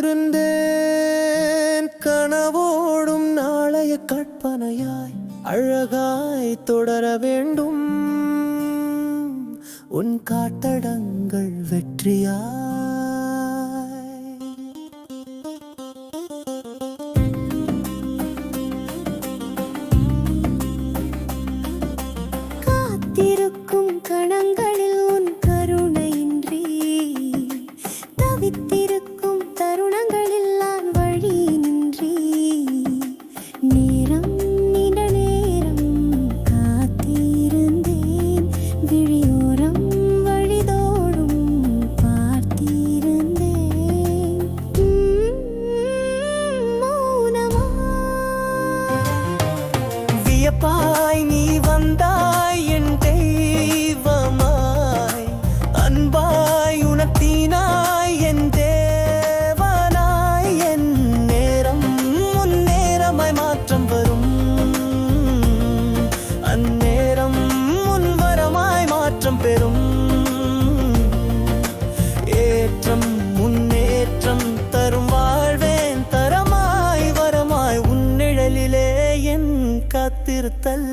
காத்திருந்தேன் கனவோடும் நாளைய கற்பனையாய் அழகாய் தொடர வேண்டும் உன் காட்டடங்கள் வெற்றியாய். காத்திருக்கும் கணங்களில் உன் கருணையின்றி தவித்திருக்கும் தருணங்களில் நான் வழி நின்றி நேரம் நீண்ட நேரம் காத்திருந்தேன் விழியோரம் வழிதோடும் பார்த்திருந்தேன் மௌனமா வியப்பாய் நீ வந்தாய் என் தெய்வமாய் அன்பாய் உணர்த்தினாய் என் தேவனாய் என் நேரம் உன் நேரமாய் மாற்றம் வரும் அந்நேரம் உன் வரமாய் மாற்றம் பெறும் ஏற்றம் முன்னேற்றம் தரும் வாழ்வேன் தரமாய் வரமாய் உன் நிழலிலே என் காத்திருத்தல்.